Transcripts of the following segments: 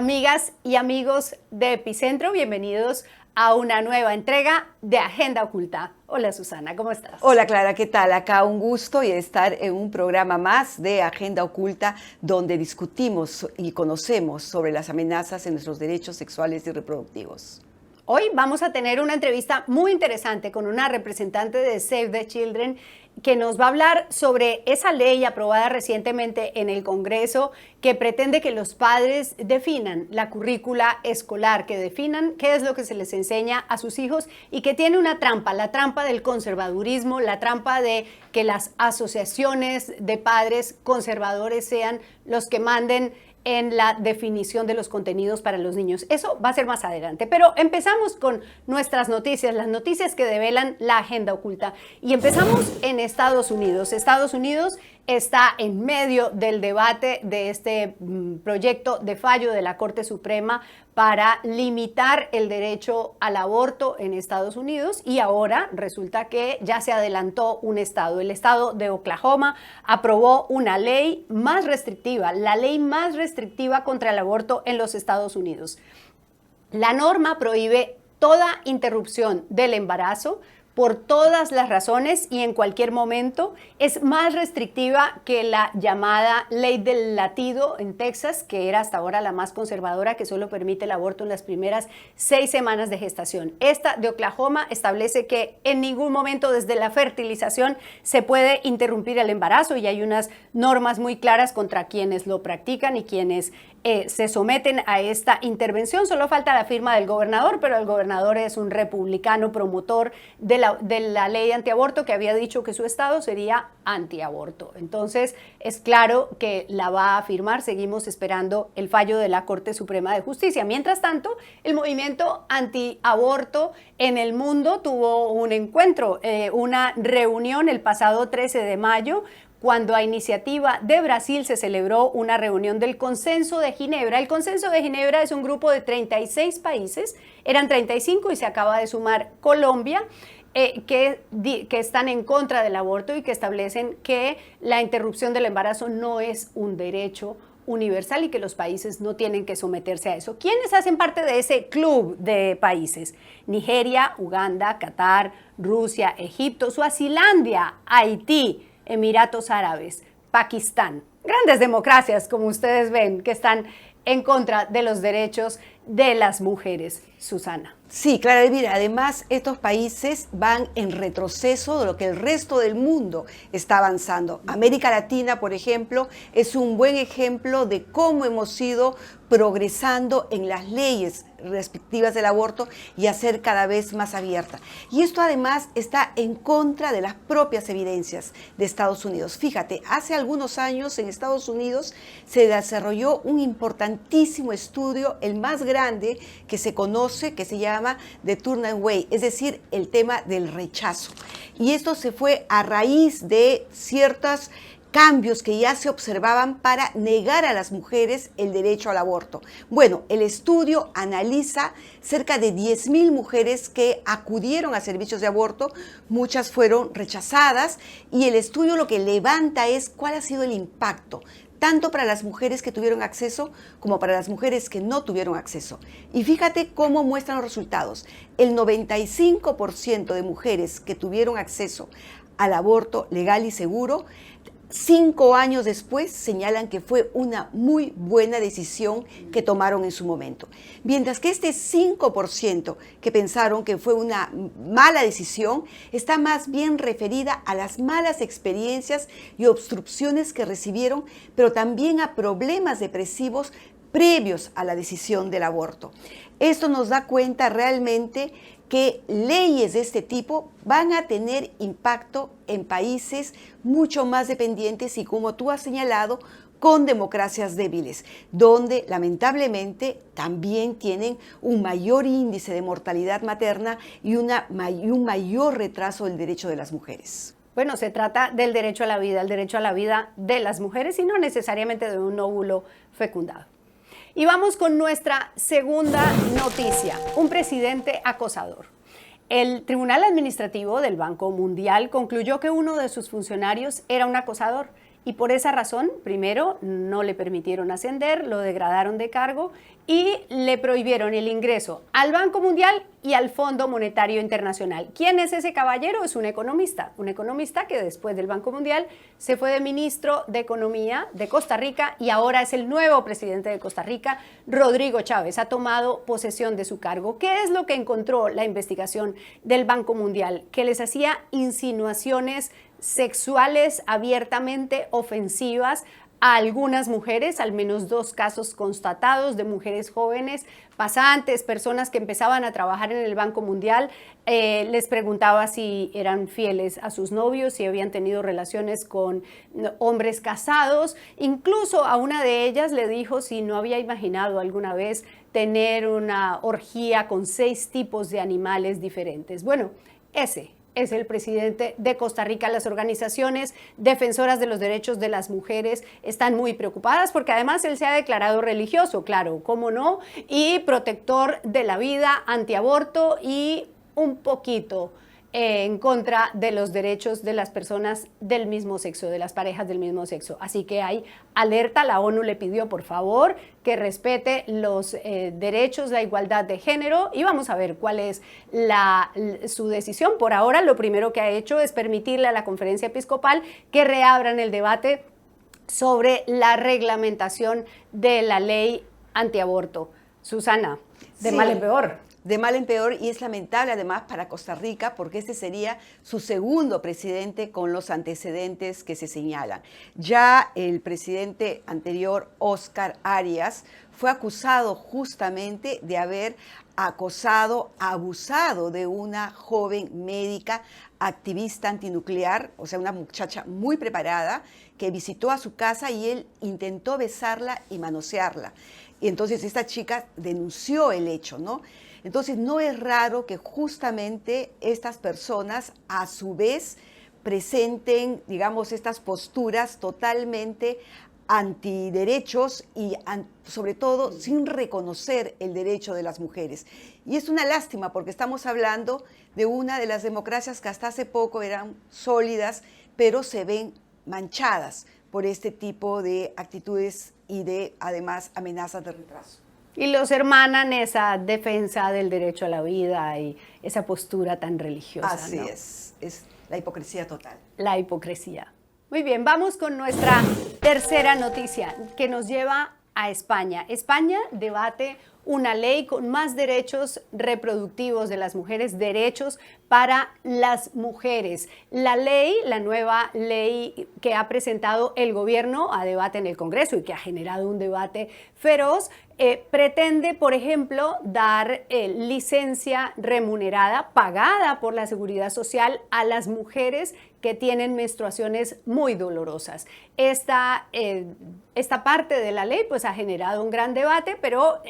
Amigas y amigos de Epicentro, bienvenidos a una nueva entrega de Agenda Oculta. Hola Susana, ¿cómo estás? Hola Clara, ¿qué tal? Acá un gusto y estar en un programa más de Agenda Oculta donde discutimos y conocemos sobre las amenazas en nuestros derechos sexuales y reproductivos. Hoy vamos a tener una entrevista muy interesante con una representante de Save the Children que nos va a hablar sobre esa ley aprobada recientemente en el Congreso que pretende que los padres definan la currícula escolar, que definan qué es lo que se les enseña a sus hijos y que tiene una trampa, la trampa del conservadurismo, la trampa de que las asociaciones de padres conservadores sean los que manden en la definición de los contenidos para los niños. Eso va a ser más adelante, pero empezamos con nuestras noticias, las noticias que develan la agenda oculta. Y empezamos en Estados Unidos. Estados Unidos está en medio del debate de este proyecto de fallo de la Corte Suprema para limitar el derecho al aborto en Estados Unidos y ahora resulta que ya se adelantó un estado. El estado de Oklahoma aprobó una ley más restrictiva, la ley más restrictiva contra el aborto en los Estados Unidos. La norma prohíbe toda interrupción del embarazo por todas las razones y en cualquier momento. Es más restrictiva que la llamada ley del latido en Texas, que era hasta ahora la más conservadora, que solo permite el aborto en las primeras 6 semanas de gestación. Esta de Oklahoma establece que en ningún momento desde la fertilización se puede interrumpir el embarazo y hay unas normas muy claras contra quienes lo practican y quienes se someten a esta intervención. Solo falta la firma del gobernador, pero el gobernador es un republicano promotor de la ley antiaborto que había dicho que su estado sería antiaborto. Entonces es claro que la va a firmar. Seguimos esperando el fallo de la Corte Suprema de Justicia. Mientras tanto, el movimiento antiaborto en el mundo tuvo un encuentro, una reunión el pasado 13 de mayo, cuando a iniciativa de Brasil se celebró una reunión del Consenso de Ginebra. El Consenso de Ginebra es un grupo de 36 países, eran 35 y se acaba de sumar Colombia, que están en contra del aborto y que establecen que la interrupción del embarazo no es un derecho universal y que los países no tienen que someterse a eso. ¿Quiénes hacen parte de ese club de países? Nigeria, Uganda, Qatar, Rusia, Egipto, Suazilandia, Haití, Emiratos Árabes, Pakistán. Grandes democracias, como ustedes ven, que están en contra de los derechos de las mujeres. Susana. Sí, Clara Elvira, además estos países van en retroceso de lo que el resto del mundo está avanzando. América Latina, por ejemplo, es un buen ejemplo de cómo hemos ido progresando en las leyes respectivas del aborto y a ser cada vez más abierta. Y esto además está en contra de las propias evidencias de Estados Unidos. Fíjate, hace algunos años en Estados Unidos se desarrolló un importantísimo estudio, el más grande que se conoce, que se llama The Turn Away, es decir, el tema del rechazo. Y esto se fue a raíz de ciertos cambios que ya se observaban para negar a las mujeres el derecho al aborto. Bueno, el estudio analiza cerca de 10,000 mujeres que acudieron a servicios de aborto, muchas fueron rechazadas y el estudio lo que levanta es cuál ha sido el impacto tanto para las mujeres que tuvieron acceso como para las mujeres que no tuvieron acceso. Y fíjate cómo muestran los resultados. El 95% de mujeres que tuvieron acceso al aborto legal y seguro, 5 años después señalan que fue una muy buena decisión que tomaron en su momento. Mientras que este 5% que pensaron que fue una mala decisión está más bien referida a las malas experiencias y obstrucciones que recibieron, pero también a problemas depresivos previos a la decisión del aborto. Esto nos da cuenta realmente que leyes de este tipo van a tener impacto en países mucho más dependientes y, como tú has señalado, con democracias débiles, donde lamentablemente también tienen un mayor índice de mortalidad materna y un mayor retraso del derecho de las mujeres. Bueno, se trata del derecho a la vida, el derecho a la vida de las mujeres y no necesariamente de un óvulo fecundado. Y vamos con nuestra segunda noticia, un presidente acosador. El Tribunal Administrativo del Banco Mundial concluyó que uno de sus funcionarios era un acosador y por esa razón, primero, no le permitieron ascender, lo degradaron de cargo y le prohibieron el ingreso al Banco Mundial y al Fondo Monetario Internacional. ¿Quién es ese caballero? Es un economista que después del Banco Mundial se fue de ministro de Economía de Costa Rica y ahora es el nuevo presidente de Costa Rica, Rodrigo Chávez. Ha tomado posesión de su cargo. ¿Qué es lo que encontró la investigación del Banco Mundial? Que les hacía insinuaciones sexuales abiertamente ofensivas a algunas mujeres, al menos 2 casos constatados de mujeres jóvenes, pasantes, personas que empezaban a trabajar en el Banco Mundial. Les preguntaba si eran fieles a sus novios, si habían tenido relaciones con hombres casados. Incluso a una de ellas le dijo si no había imaginado alguna vez tener una orgía con 6 tipos de animales diferentes. Bueno, ese es el presidente de Costa Rica. Las organizaciones defensoras de los derechos de las mujeres están muy preocupadas porque además él se ha declarado religioso, claro, cómo no, y protector de la vida, antiaborto y un poquito en contra de los derechos de las personas del mismo sexo, de las parejas del mismo sexo. Así que hay alerta, la ONU le pidió por favor que respete los derechos, la igualdad de género y vamos a ver cuál es su decisión. Por ahora lo primero que ha hecho es permitirle a la Conferencia Episcopal que reabran el debate sobre la reglamentación de la ley antiaborto. Susana, de mal en peor. De mal en peor, y es lamentable además para Costa Rica porque este sería su segundo presidente con los antecedentes que se señalan. Ya el presidente anterior, Óscar Arias, fue acusado justamente de haber acosado, abusado de una joven médica activista antinuclear, o sea, una muchacha muy preparada que visitó a su casa y él intentó besarla y manosearla. Y entonces esta chica denunció el hecho, ¿no? Entonces no es raro que justamente estas personas a su vez presenten, digamos, estas posturas totalmente antiderechos y sobre todo sin reconocer el derecho de las mujeres. Y es una lástima porque estamos hablando de una de las democracias que hasta hace poco eran sólidas, pero se ven manchadas por este tipo de actitudes y de, además, amenazas de retraso. Y los hermanan esa defensa del derecho a la vida y esa postura tan religiosa. Así ¿no? es la hipocresía total. La hipocresía. Muy bien, vamos con nuestra tercera noticia que nos lleva a España. España debate una ley con más derechos reproductivos de las mujeres, derechos para las mujeres. La ley, la nueva ley que ha presentado el gobierno a debate en el Congreso y que ha generado un debate feroz, pretende, por ejemplo, dar licencia remunerada, pagada por la Seguridad Social a las mujeres que tienen menstruaciones muy dolorosas. Esta parte de la ley pues ha generado un gran debate, pero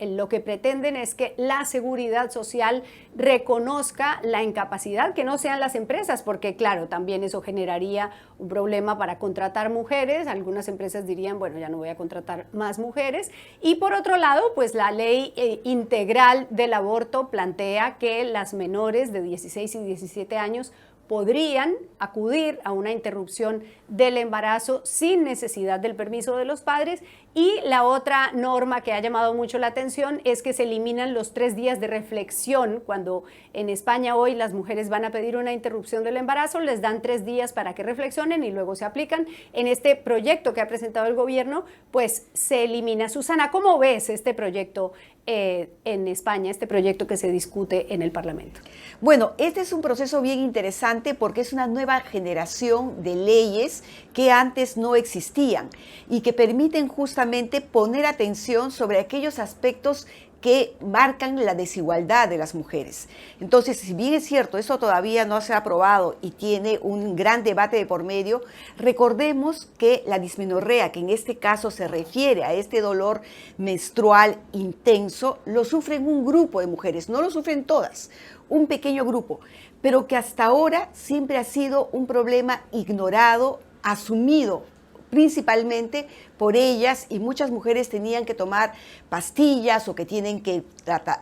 lo que pretenden es que la Seguridad Social reconozca la incapacidad, que no sean las empresas, porque claro, también eso generaría un problema para contratar mujeres. Algunas empresas dirían, bueno, ya no voy a contratar más mujeres. Y por otro lado, pues la ley integral del aborto plantea que las menores de 16 y 17 años podrían acudir a una interrupción del embarazo sin necesidad del permiso de los padres. Y la otra norma que ha llamado mucho la atención es que se eliminan los 3 días de reflexión. Cuando en España hoy las mujeres van a pedir una interrupción del embarazo, les dan 3 días para que reflexionen y luego se aplican. En este proyecto que ha presentado el gobierno, pues se elimina. Susana, ¿cómo ves este proyecto en España, este proyecto que se discute en el Parlamento? Bueno, este es un proceso bien interesante porque es una nueva generación de leyes que antes no existían y que permiten justamente poner atención sobre aquellos aspectos que marcan la desigualdad de las mujeres. Entonces, si bien es cierto, eso todavía no se ha aprobado y tiene un gran debate de por medio, recordemos que la dismenorrea, que en este caso se refiere a este dolor menstrual intenso, lo sufren un grupo de mujeres, no lo sufren todas, un pequeño grupo, pero que hasta ahora siempre ha sido un problema ignorado, asumido principalmente por ellas y muchas mujeres tenían que tomar pastillas o que tienen que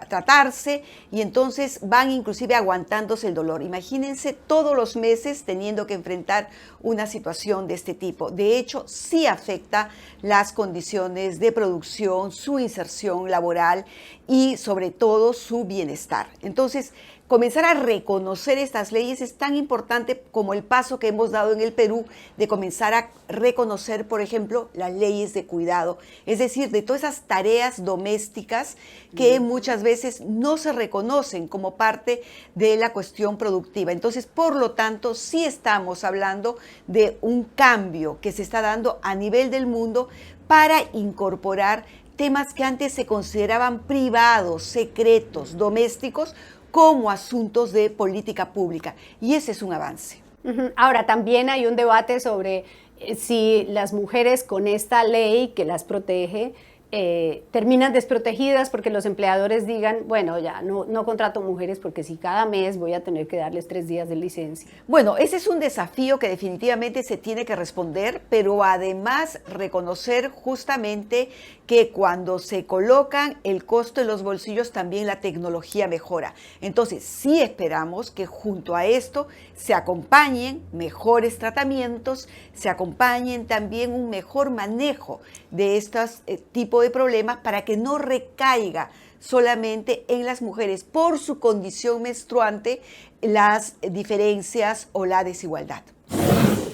tratarse y entonces van inclusive aguantándose el dolor. Imagínense todos los meses teniendo que enfrentar una situación de este tipo. De hecho, sí afecta las condiciones de producción, su inserción laboral y sobre todo su bienestar. Entonces, comenzar a reconocer estas leyes es tan importante como el paso que hemos dado en el Perú de comenzar a reconocer, por ejemplo, las leyes de cuidado, es decir, de todas esas tareas domésticas que muchas veces no se reconocen como parte de la cuestión productiva. Entonces, por lo tanto, sí estamos hablando de un cambio que se está dando a nivel del mundo para incorporar temas que antes se consideraban privados, secretos, domésticos, como asuntos de política pública. Y ese es un avance. Ahora, también hay un debate sobre si las mujeres con esta ley que las protege terminan desprotegidas porque los empleadores digan, bueno, ya no contrato mujeres porque si cada mes voy a tener que darles 3 días de licencia. Bueno, ese es un desafío que definitivamente se tiene que responder, pero además reconocer justamente que cuando se colocan el costo en los bolsillos también la tecnología mejora. Entonces, sí esperamos que junto a esto se acompañen mejores tratamientos, se acompañen también un mejor manejo de estos tipos de problemas para que no recaiga solamente en las mujeres por su condición menstruante las diferencias o la desigualdad.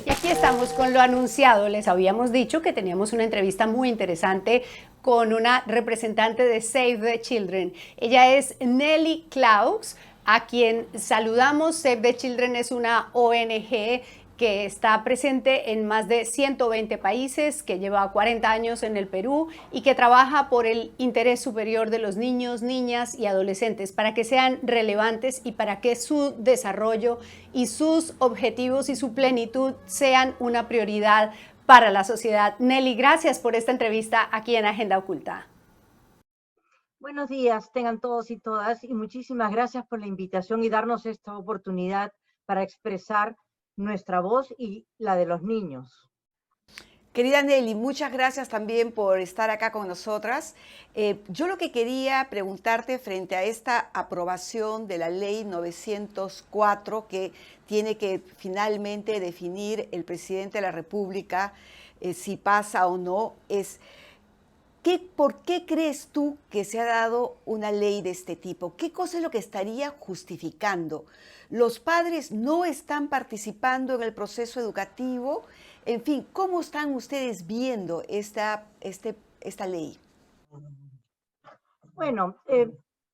Y aquí estamos con lo anunciado. Les habíamos dicho que teníamos una entrevista muy interesante con una representante de Save the Children. Ella es Nelly Klaus, a quien saludamos. Save the Children es una ONG que está presente en más de 120 países, que lleva 40 años en el Perú y que trabaja por el interés superior de los niños, niñas y adolescentes para que sean relevantes y para que su desarrollo y sus objetivos y su plenitud sean una prioridad para la sociedad. Nelly, gracias por esta entrevista aquí en Agenda Oculta. Buenos días, tengan todos y todas, y muchísimas gracias por la invitación y darnos esta oportunidad para expresar nuestra voz y la de los niños. Querida Nelly, muchas gracias también por estar acá con nosotras. Yo lo que quería preguntarte frente a esta aprobación de la ley 904 que tiene que finalmente definir el presidente de la República si pasa o no, es ¿por qué crees tú que se ha dado una ley de este tipo? ¿Qué cosa es lo que estaría justificando? ¿Los padres no están participando en el proceso educativo? En fin, ¿cómo están ustedes viendo esta ley? Bueno,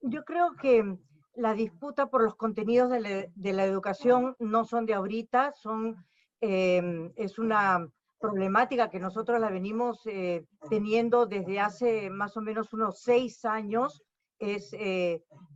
yo creo que la disputa por los contenidos de la educación no son de ahorita, es una problemática que nosotros la venimos teniendo desde hace más o menos unos 6 años,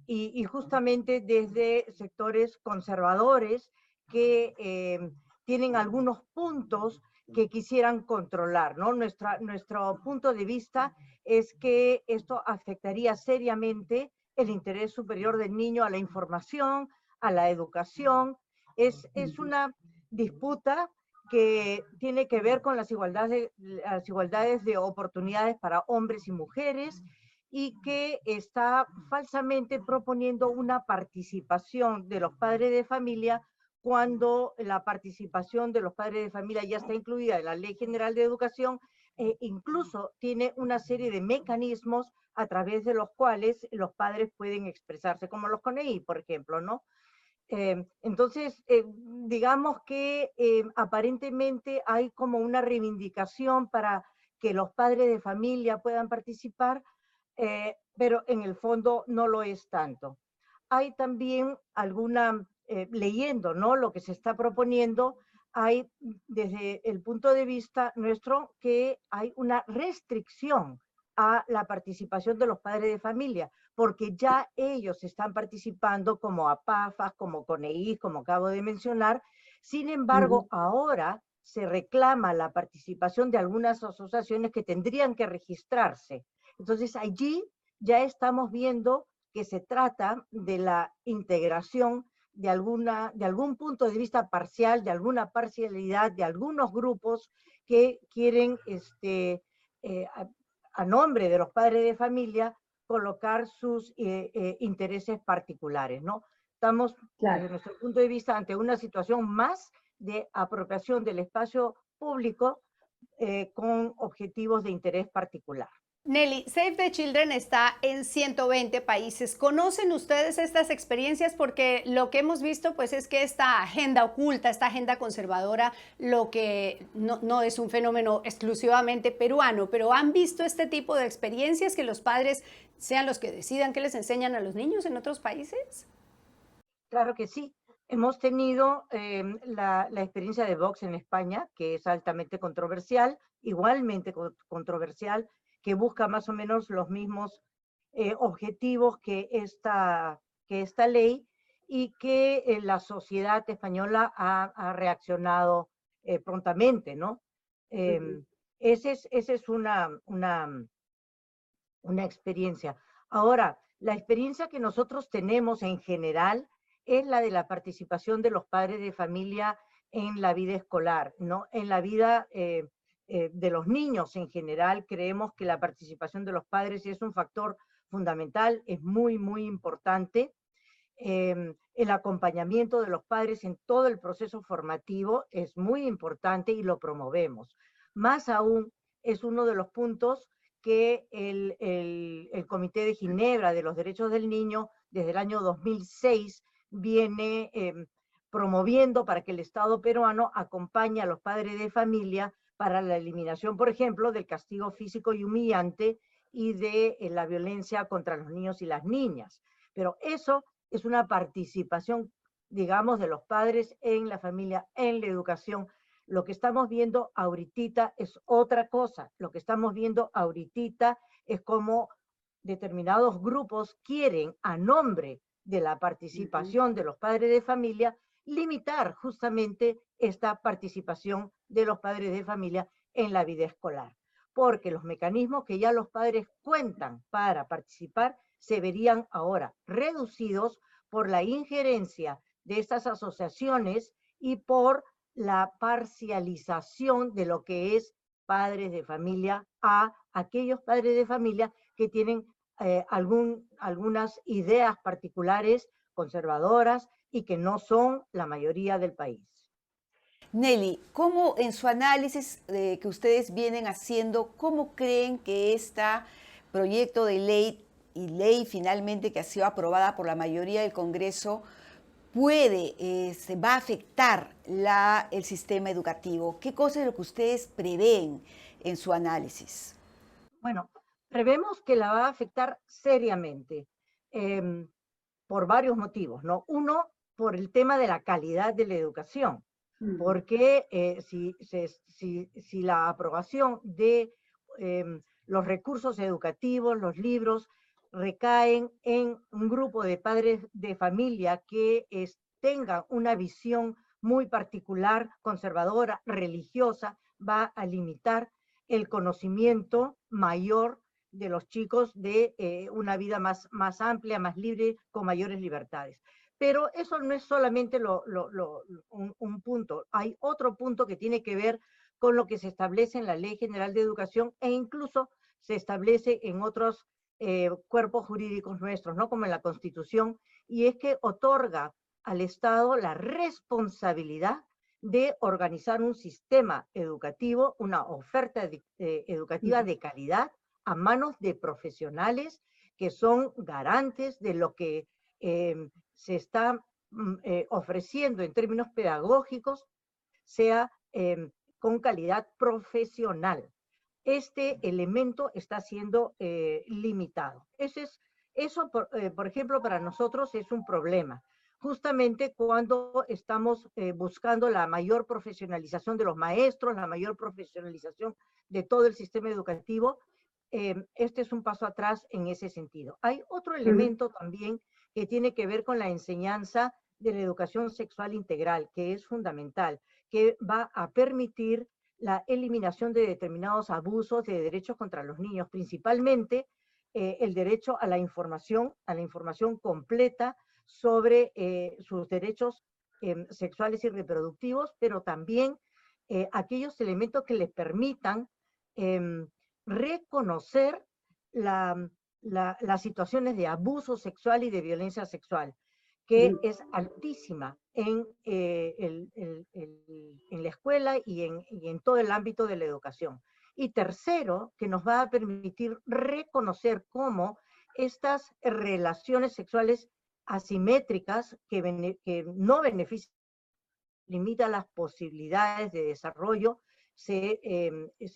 y justamente desde sectores conservadores que tienen algunos puntos que quisieran controlar, ¿no? Nuestro punto de vista es que esto afectaría seriamente el interés superior del niño a la información, a la educación. Es una disputa que tiene que ver con las igualdades de oportunidades para hombres y mujeres y que está falsamente proponiendo una participación de los padres de familia cuando la participación de los padres de familia ya está incluida en la Ley General de Educación, incluso tiene una serie de mecanismos a través de los cuales los padres pueden expresarse, como los CONEI, por ejemplo, ¿no? Entonces, digamos que aparentemente hay como una reivindicación para que los padres de familia puedan participar, pero en el fondo no lo es tanto. Hay también leyendo, ¿no?, lo que se está proponiendo, hay desde el punto de vista nuestro que hay una restricción a la participación de los padres de familia, porque ya ellos están participando como APAFAS, como CONEI, como acabo de mencionar. Sin embargo, ahora se reclama la participación de algunas asociaciones que tendrían que registrarse. Entonces, allí ya estamos viendo que se trata de la integración de algún punto de vista parcial, de alguna parcialidad, de algunos grupos que quieren a nombre de los padres de familia, colocar sus intereses particulares, ¿no? Estamos, desde nuestro punto de vista, ante una situación más de apropiación del espacio público con objetivos de interés particular. Nelly, Save the Children está en 120 países. ¿Conocen ustedes estas experiencias? Porque lo que hemos visto pues es que esta agenda oculta, esta agenda conservadora, lo que no es un fenómeno exclusivamente peruano, pero ¿han visto este tipo de experiencias que los padres sean los que decidan qué les enseñan a los niños en otros países? Claro que sí. Hemos tenido la experiencia de Vox en España, que es altamente controversial, igualmente controversial, que busca más o menos los mismos objetivos que esta ley y que la sociedad española ha reaccionado prontamente, ¿no? Esa es una experiencia. Ahora, la experiencia que nosotros tenemos en general es la de la participación de los padres de familia en la vida escolar, ¿no? En la vida de los niños en general, creemos que la participación de los padres es un factor fundamental, es muy, muy importante. El acompañamiento de los padres en todo el proceso formativo es muy importante y lo promovemos. Más aún, es uno de los puntos que el Comité de Ginebra de los Derechos del Niño desde el año 2006 viene promoviendo para que el Estado peruano acompañe a los padres de familia para la eliminación, por ejemplo, del castigo físico y humillante y de la violencia contra los niños y las niñas. Pero eso es una participación, digamos, de los padres en la familia, en la educación. Lo que estamos viendo ahorita es otra cosa. Lo que estamos viendo ahorita es cómo determinados grupos quieren, a nombre de la participación de los padres de familia, limitar justamente esta participación de los padres de familia en la vida escolar. Porque los mecanismos que ya los padres cuentan para participar se verían ahora reducidos por la injerencia de estas asociaciones y por la parcialización de lo que es padres de familia a aquellos padres de familia que tienen algunas ideas particulares conservadoras y que no son la mayoría del país. Nelly, ¿cómo en su análisis que ustedes vienen haciendo, cómo creen que este proyecto de ley y ley finalmente que ha sido aprobada por la mayoría del Congreso va a afectar el sistema educativo? ¿Qué cosa es lo que ustedes prevén en su análisis? Bueno, prevemos que la va a afectar seriamente por varios motivos, ¿no? Uno, por el tema de la calidad de la educación, porque si la aprobación de los recursos educativos, los libros, recaen en un grupo de padres de familia que tengan una visión muy particular, conservadora, religiosa, va a limitar el conocimiento mayor de los chicos de una vida más amplia, más libre, con mayores libertades. Pero eso no es solamente un punto. Hay otro punto que tiene que ver con lo que se establece en la Ley General de Educación e incluso se establece en otros cuerpos jurídicos nuestros, ¿no? Como en la Constitución, y es que otorga al Estado la responsabilidad de organizar un sistema educativo, una oferta educativa de calidad a manos de profesionales que son garantes de lo que se está ofreciendo en términos pedagógicos, sea con calidad profesional. Este elemento está siendo limitado. Eso, por ejemplo, para nosotros es un problema. Justamente cuando estamos buscando la mayor profesionalización de los maestros, la mayor profesionalización de todo el sistema educativo, este es un paso atrás en ese sentido. Hay otro elemento también que tiene que ver con la enseñanza de la educación sexual integral, que es fundamental, que va a permitir la eliminación de determinados abusos de derechos contra los niños, principalmente el derecho a la información completa sobre sus derechos sexuales y reproductivos, pero también aquellos elementos que les permitan reconocer las situaciones de abuso sexual y de violencia sexual, que es altísima en la escuela y en todo el ámbito de la educación. Y tercero, que nos va a permitir reconocer cómo estas relaciones sexuales asimétricas que no benefician, limitan las posibilidades de desarrollo, se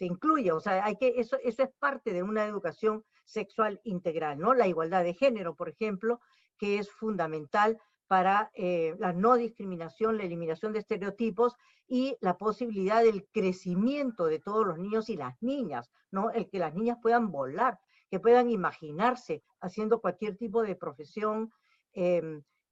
incluye. O sea, eso es parte de una educación sexual integral, ¿no? La igualdad de género, por ejemplo, que es fundamental para la no discriminación, la eliminación de estereotipos y la posibilidad del crecimiento de todos los niños y las niñas, ¿no? El que las niñas puedan volar, que puedan imaginarse haciendo cualquier tipo de profesión,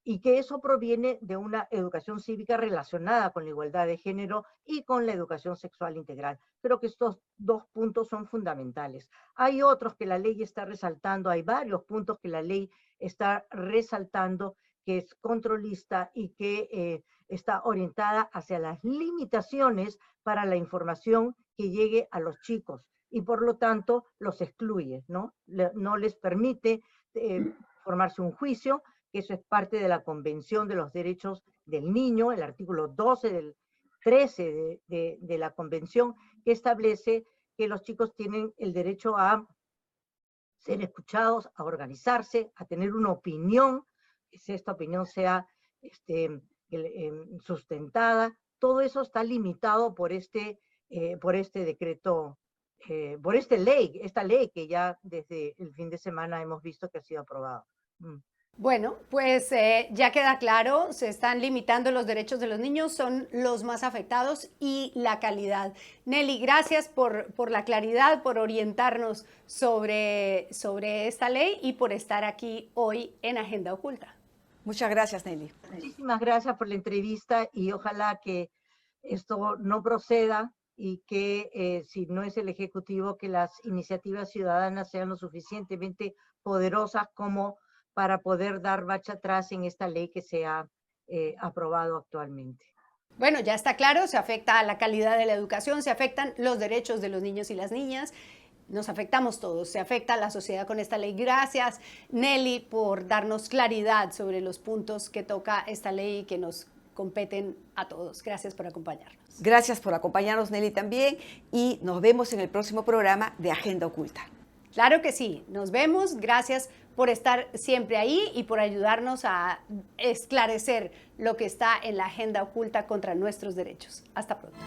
y que eso proviene de una educación cívica relacionada con la igualdad de género y con la educación sexual integral. Creo que estos dos puntos son fundamentales. Hay otros que la ley está resaltando, hay varios puntos que la ley está resaltando, que es controlista y que está orientada hacia las limitaciones para la información que llegue a los chicos y por lo tanto los excluye, ¿no? No les permite formarse un juicio, que eso es parte de la Convención de los Derechos del Niño, el artículo 12 del 13 de la Convención, que establece que los chicos tienen el derecho a ser escuchados, a organizarse, a tener una opinión, que esta opinión sea sustentada. Todo eso está limitado por este decreto, por esta ley que ya desde el fin de semana hemos visto que ha sido aprobada. Bueno, pues ya queda claro, se están limitando los derechos de los niños, son los más afectados y la calidad. Nelly, gracias por la claridad, por orientarnos sobre esta ley y por estar aquí hoy en Agenda Oculta. Muchas gracias, Nelly. Muchísimas gracias por la entrevista y ojalá que esto no proceda y que si no es el Ejecutivo, que las iniciativas ciudadanas sean lo suficientemente poderosas como para poder dar marcha atrás en esta ley que se ha aprobado actualmente. Bueno, ya está claro, se afecta a la calidad de la educación, se afectan los derechos de los niños y las niñas, nos afectamos todos, se afecta a la sociedad con esta ley. Gracias, Nelly, por darnos claridad sobre los puntos que toca esta ley y que nos competen a todos. Gracias por acompañarnos. Gracias por acompañarnos, Nelly, también, y nos vemos en el próximo programa de Agenda Oculta. Claro que sí, nos vemos, gracias por estar siempre ahí y por ayudarnos a esclarecer lo que está en la agenda oculta contra nuestros derechos. Hasta pronto.